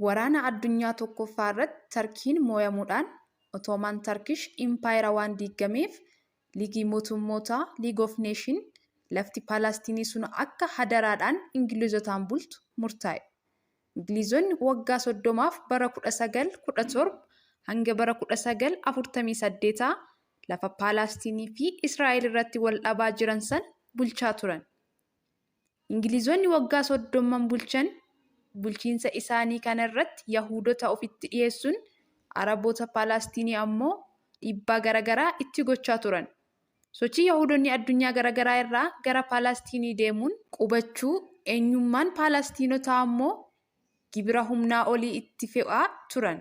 Waraana addunyaa tokkoffaa irratti Tarkiin moo'amuudhaan Ottoman Turkish Empire waan diigameef Liigii Mootummootaa (League of Nations) lafti Paalestiin sun akka hadaraadhaan Ingilizotaan bultu murtaa'e. Ingilizoonni waggaa 30f bara 1917 hanga bara 1948 lafa Paalestiin fi Israa'el irratti wal dhabaa jiran san bulchaa turan. Ingilizoonni waggaa 30 bulchan bulchiinsa isaanii kana irratti Yahudoota ofitti dhiyeessuun Araboota Paalestiin ammoo dhiibbaa garaagaraa itti gochaa turan. Sochii Yahudoonni addunyaa garaagaraa irraa gara Paalestiin deemuun qubachuu eenyummaan Paalestiinotaa ammoo gibira humnaa olii itti fe'aa turan.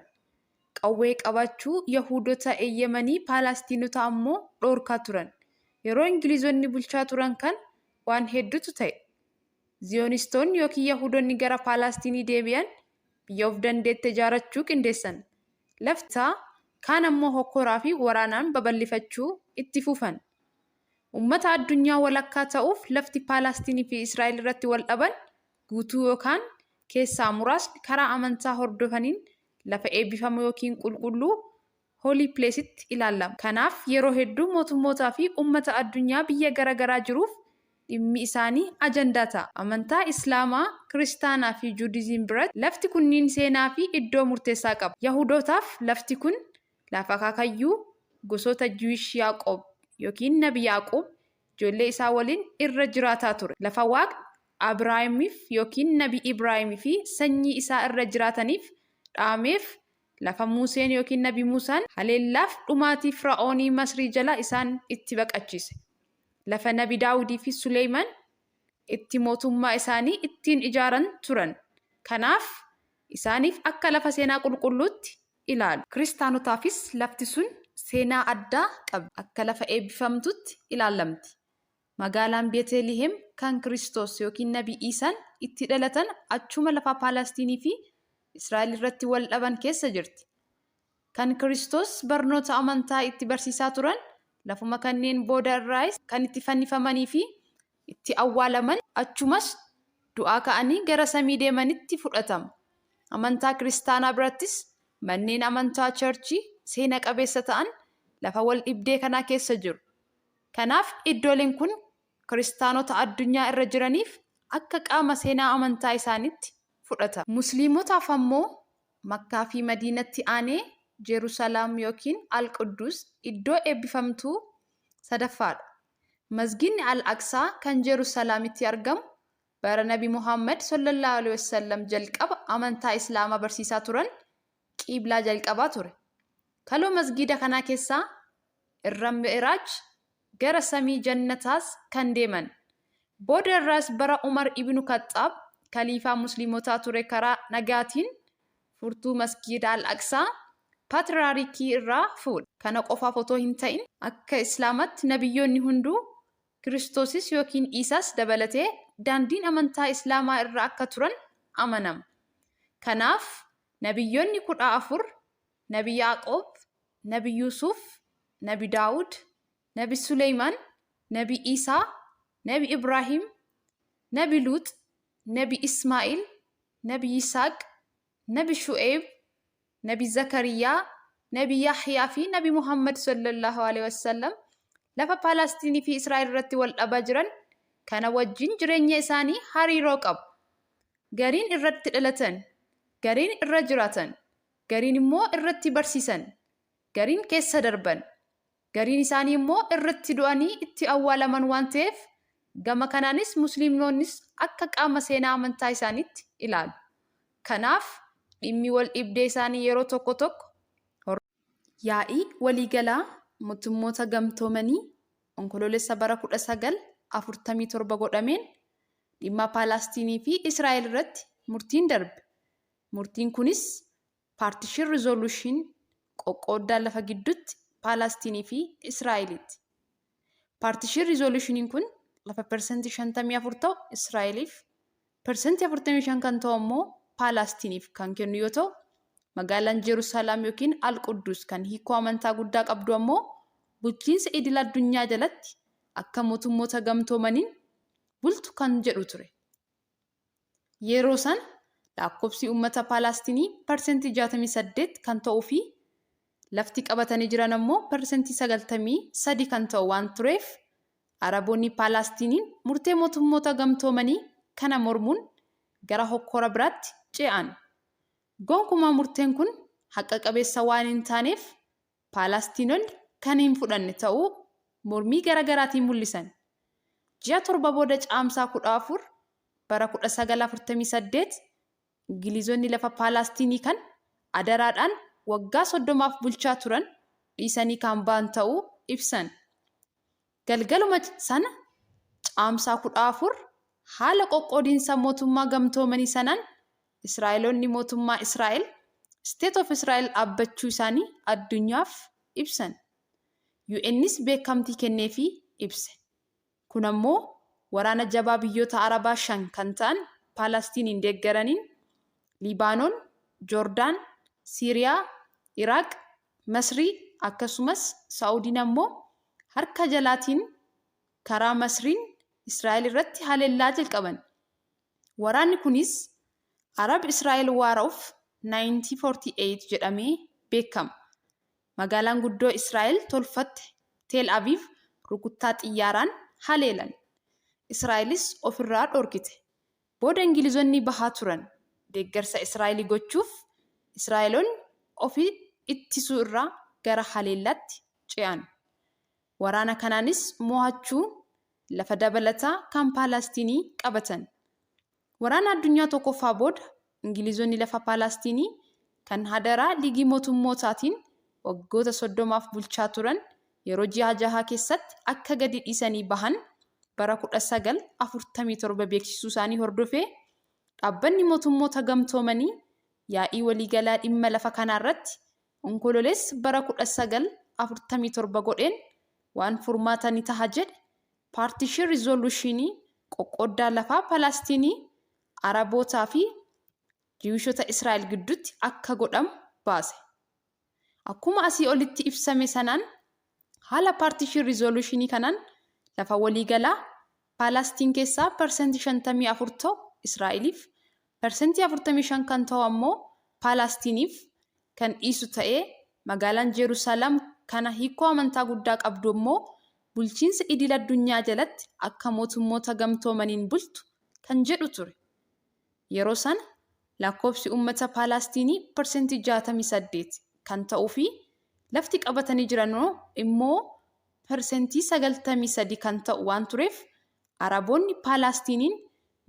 Qawwee qabachuu Yahudoota eeyyamanii Paalestiinota ammoo dhoorkaa turan. Yeroo Ingilizoonni bulchaa turan kan waan hedduutu ta'e. Ziyoonistoonni yookiin Yahudoonni gara Paalestiin deebi'an biyya of dandeette ijaarachuu qindeessan. Laftaa kaan ammoo hokkoraa fi waraanaan babal'ifachuu itti fufan. Uummata addunyaa walakkaa ta'uuf lafti Paalestiin fi Israa'el irratti wal dhaban guutuu yookaan keessaa muraasni karaa amantaa hordofaniin lafa eebbifamu yookiin qulqulluu holy place'itti ilaalama. Kanaaf yeroo hedduu mootummootaa fi uummata addunyaa biyya garaagaraa jiruuf dhimmi isaanii ajandaa ta'a. Amantaa Islaamaa, Kiristaanaa fi Juudizim biratti lafti kunniin seenaa fi iddoo murteessaa qaba. Yahudootaaf lafti kun lafa akaakayyuu gosoota Jewish Yaaqoob yookiin Nabi Yaaqoob ijoollee isaa waliin irra jiraataa ture. Lafa Waaqni Abrahaamiif yookiin Nabi Ibraahimii fi sanyii isaa irra jiraataniif dhaameef lafa Museen yookiin Nabi Musaan haleellaaf dhumaatii Fir'aoonii Masrii jala isaan itti baqachise. Lafa Nabi Daawudii fi Suleymaan itti mootummaa isaanii ittiin ijaaran turan. Kanaaf isaaniif akka lafa seenaa qulqulluutti ilaalu. Kiristaanotaafis lafti sun seenaa addaa qabdi. Akka lafa eebbifamtutti ilaalamti. Magaalaan Beeteliheem kan Kiristoos yookiin Nabi Iisaan itti dhalatan achuma lafa Paalestiin fi Israa'el irratti wal dhaban keessa jirti. Kan Kiristoos barnoota amantaa itti barsiisaa turan lafuma kanneen booda irraas kan itti fannifamanii fi itti awwaalaman achumas du'aa ka'anii gara samii deemanitti fudhatama. Amantaa Kiristaanaa birattis manneen amantaa Churchii seena qabeessa ta'an lafa wal dhibdee kanaa keessa jiru. Kanaaf iddooleen kun Kiristaanota addunyaa irra jiraniif akka qaama seenaa amantaa isaaniitti fudhata. Musliimotaaf ammoo Makkaa fi Madiinatti aanee Jerusalem yookiin Al-Quddus iddoo eebbifamtuu sadaffaadha. Masgiidni Al-Aqsaa kan Jerusalemitti argamu bara Nabi Muhammad sallallahu alaihi wasallam jalqaba amantaa Islaamaa barsiisaa turan qiblaa jalqabaa ture. Kaloo masgiida kanaa keessaa irra mi'raaj gara samii jannataas kan deeman. Booda irraas bara Umar ibn Khaxaab kaliifaa musliimotaa ture karaa nagaatiin furtuu masgiida Al-Aqsaa Paatriyaarkii irraa fuudha. Kana qofaaf otoo hin ta'in akka Islaamatti nabiyyoonni hunduu Kiristoosis yookiin Iisaas dabalatee daandiin amantaa Islaamaa irra akka turan amanama. Kanaaf nabiyyoonni 14 Nabi Yaaqoob, Nabi Yuusuf, Nabi Daawud, Nabi Suleymaan, Nabi Iisaa, Nabi Ibraahim, Nabi Luut, Nabi Ismaa'il, Nabi Yisaaq, Nabi Shu'eeb, Nabi Zakariyaa, Nabi Yahyaa fi Nabi Muhammad sallallahu alaihi wasallam lafa Paalestiin fi Israa'el irratti wal dhabaa jiran kana wajjin jireenya isaanii hariiroo qabu. Gariin irratti dhalatan, gariin irra jiraatan, gariin immoo irratti barsiisan, gariin keessa darban, gariin isaanii immoo irratti du'anii itti awwaalaman waan ta'eef gama kanaanis musliimoonnis akka qaama seenaa amantaa isaaniitti ilaalu. Kanaaf dhimmi wal dhibdee isaanii yeroo tokko tokko yaa'ii waliigalaa mootummoota gamtoomanii onkoloolessa bara 1947 godhameen dhimma Paalestiin fi Israa'el irratti murtiin darbe. Murtiin kunis Partition Resolution qoqqooddaa lafa gidduutti Paalestiin fi Israa'elitti. Partition Resolution kun lafa persentii 54 ta'u Israa'eliif, persentii 45 kan ta'u immoo Paalestiniif kan kennu yoo ta'u, magaalaan Jerusalem yookiin Al-Quddus kan hiikoo amantaa guddaa qabdu ammoo bulchiinsa idil addunyaa jalatti akka mootummoota gamtoomaniin bultu kan jedhu ture. Yeroo san lakkoofsi uummata Paalaastinii parsentii 68 kan ta'uu fi lafti qabatanii jiran ammoo parsentii 93 kan ta'u waan tureef Araboonni Paalaastiniin murtee mootummoota gamtoomanii kana mormuun gara hokkora biraatti ce'an. Gonkumaa murteen kun haqa qabeessa waan hin taaneef Paalaastinoonni kan hin fudhanne ta'uu mormii garaagaraatiin mul'isan. Ji'a 7 booda caamsaa 14 bara 1948 Ingiliizonni lafa Paalaastinii kan adaraadhaan waggaa 30 bulchaa turan dhiisanii kan ba'an ta'uu ibsan. Galgaluma sana caamsaa 14 haala qoqqoodiinsa mootummaa gamtoomanii sanaan Israa'eloonni mootummaa Israa'el State of Israa'el dhaabbachuu isaanii addunyaaf ibsan. UN's beekamtii kenneefii ibse. Kun ammoo waraana jabaa biyyoota Arabaa 5 kan ta'an Paalaastiniin deeggaraniin Libaanoon, Joordaan, Siiriyaa, Iraaq, Masrii akkasumas Saa'udiin ammoo harka jalaatiin karaa Masriin Israa'el irratti haleellaa jalqaban. Waraanni kunis Arab Israa'el War of 1948 jedhamee beekama. Magaalaan guddoo Israa'el tolfatte Teel Aviv rukuttaa xiyyaaraan haleelan. Israa'elis ofirraa dhorkite. Booda Ingilizonni bahaa turan. Deeggarsa Israa'el gochuuf Israa'eloonni ofii ittisuu irraa gara haleellaatti ce'an. Waraana kanaanis mo'achuun lafa dabalataa kan Paalaastinii qabatan. Waraana addunyaa tokkoffaa booda Ingilizonni lafa Paalaastinii kan hadaraa liigii mootummootaatiin waggoota 30 bulchaa turan yeroo ji'a 6 keessatti akka gadi dhiisanii bahan bara 1947 beeksisuu isaanii hordofee dhaabbanni mootummoota gamtoomanii yaa'ii waliigalaa dhimma lafa kanaarratti onkololeessa bara 1947 godheen waan furmaata ni taha jedhe Partition Resolutionii qoqqooddaa lafaa Paalaastinii Arabootaa fi Jiwishota Israa'el gidduutti akka godhamu baase. Akkuma asii olitti ibsame sanaan haala Partition Resolutionii kanaan lafa waliigalaa Paalaastiin keessaa parsentii 54 ta'u Israa'eliif, parsentii 45 kan ta'u ammoo Paalaastiniif kan dhiisu ta'ee magaalaan Jerusalem kana hiikoo amantaa guddaa qabdu ammoo bulchiinsa idil addunyaa jalatti akka mootummoota gamtoomaniin bultu kan jedhu ture. Yeroo sana lakkoofsi uummata Paalaastinii parsentii 68 kan ta'uu fi lafti qabatanii jiran immoo parsentii 93 kan ta'u waan tureef Araboonni Paalaastiniin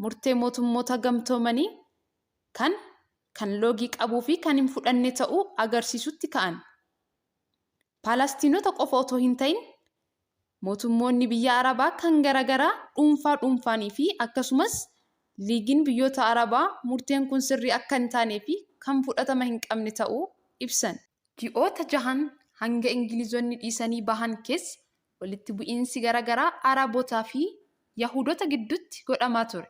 murtee mootummoota gamtoomanii kan loogii qabuu fi kan hin fudhanne ta'uu agarsiisutti ka'an. Paalaastinoota qofa otoo hin ta'in mootummoonni biyya Arabaa kan garaagaraa dhuunfaanii fi akkasumas liigiin biyyoota Arabaa murteen kun sirrii akka hin taanee fi kan fudhatama hin qabne ta'uu ibsan. Ji'oota 6 hanga Ingilizonni dhiisanii bahan keessa walitti bu'iinsi garaagaraa Arabootaa fi Yahudota gidduutti godhamaa ture.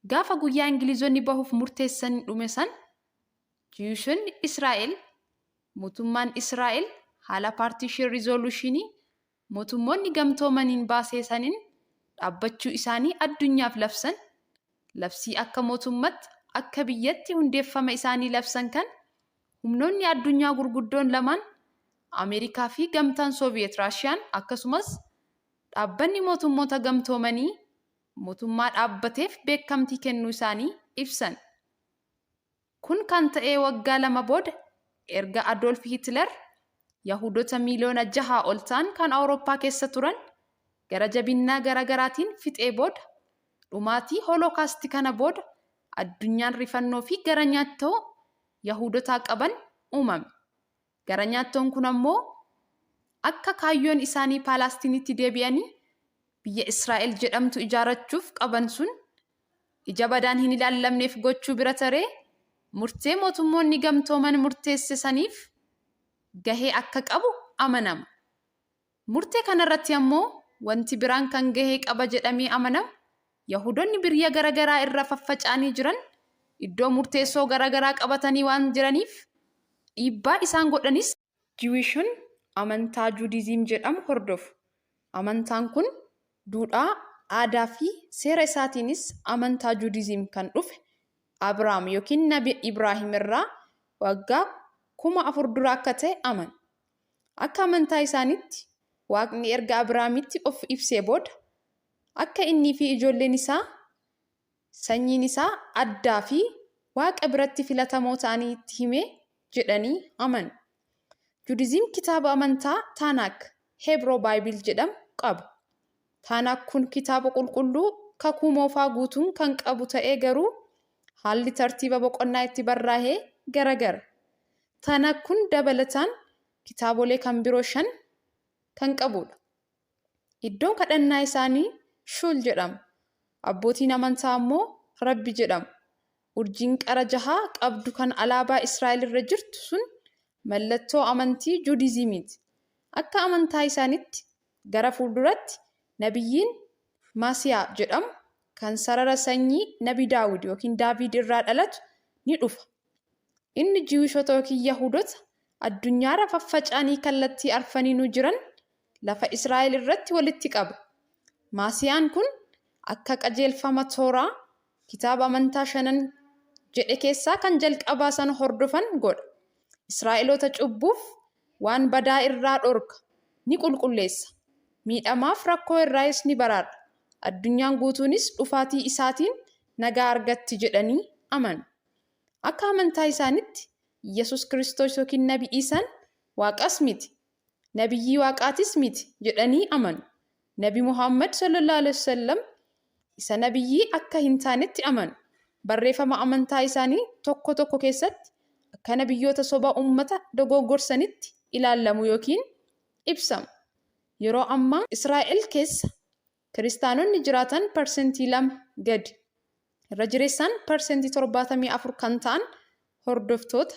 Gaafa guyyaa Ingilizonni bahuuf murteessan dhume san, Jiwishonni Israa'el, mootummaan Israa'el haala Partition Resolutionii mootummoonni gamtoomaniin baasee saniin dhaabbachuu isaanii addunyaaf labsan. Labsii akka mootummaatti akka biyyatti hundeeffama isaanii labsan kan humnoonni addunyaa gurguddoon lamaan Ameerikaa fi gamtaan Sooviyeet Raashiyaan akkasumas dhaabbanni mootummoota gamtoomanii mootummaa dhaabbateef beekamtii kennuu isaanii ibsan. Kun kan ta'ee waggaa 2 booda erga Adolf Hitler Yahudota miliyoona 6 ol ta'an kan Awurooppaa keessa turan gara jabinnaa garaagaraatiin fixee booda dhumaatii Holokaastii kana booda addunyaan rifannoo fi gara nyaattoo Yahudotaa qaban uumame. Gara nyaattoon kun ammoo akka kaayyoon isaanii Paalaastinitti deebi'anii biyya Israa'el jedhamtu ijaarachuuf qaban sun ija badaan hin ilaallamneef gochuu bira taree murtee mootummoonni gamtooman murteesse saniif gahee akka qabu amanama. Murtee kanarratti ammoo wanti biraan kan gahee qaba jedhamee amanamu Yahudonni biyya garaagaraa irra faffaca'anii jiran iddoo murteessoo garaagaraa qabatanii waan jiraniif dhiibbaa isaan godhanis Jiwishun amantaa Juudizim jedhamu hordofu. Amantaan kun duudhaa, aadaa fi seera isaatiinis amantaa Juudizim kan dhufe Abrahaam yookiin Nabi Ibraahim irraa waggaa 4000 dura akka ta'e amanu. Akka amantaa isaaniitti Waaqni erga Abrahaamitti of ibsee booda akka innii fi ijoolleen isaa sanyiin isaa addaa fi Waaqa biratti filatamoo ta'anii itti hime jedhanii amanu. Juudizim kitaaba amantaa Taanaak Hebroo Baayibil jedhamu qaba. Taanaak kun kitaaba qulqulluu kakuu moofaa guutuun kan qabu ta'ee garuu haalli tartiiba boqonnaa itti barraa'ee garagara. Taanaak kun dabalataan kitaabolee kan biroo 5 kan qabudha. Iddoon kadhannaa isaanii Shul jedhama. Abbootiin amantaa immoo Rabbi jedhamu. Urjiin qara 6 qabdu kan alaabaa Israa'el irra jirtu sun mallattoo amantii Juudizimiiti. Akka amantaa isaaniitti gara fuulduratti nabiyyiin Masiyaa jedhamu kan sarara sanyii Nabi Daawud yookiin Daavid irraa dhalatu ni dhufa. Inni Jiwishoota yookiin Yahudota addunyaarra faffaca'anii kallattii arfaniinuu jiran lafa Israa'el irratti walitti qaba. Masiyaan kun akka qajeelfama Tooraa kitaaba amantaa 5 jedhe keessaa kan jalqabaa sana hordofan godha. Israa'eloota cubbuuf waan badaa irraa dhorka, ni qulqulleessa. Miidhamaaf rakkoo irraas ni baraara. Addunyaan guutuunis dhufaatii isaatiin nagaa argatti jedhanii amanu. Akka amantaa isaaniitti Yesus Kiristoos yookiin Nabi Iisaan Waaqas miti, Nabiyyii Waaqaatis miti jedhanii amanu. Nabi Muhammad sallallahu alaihi wasallam isa nabiyyii akka hin taanetti amanu. Barreeffama amantaa isaanii tokko tokko keessatti akka nabiyyoota soba ummata dogoggorsanitti ilaalamu yookiin ibsamu. Yeroo ammaa Israa'el keessa kiristaanonni jiraatan 2% gadi. Irra jireessaan 74% kan ta'an hordoftoota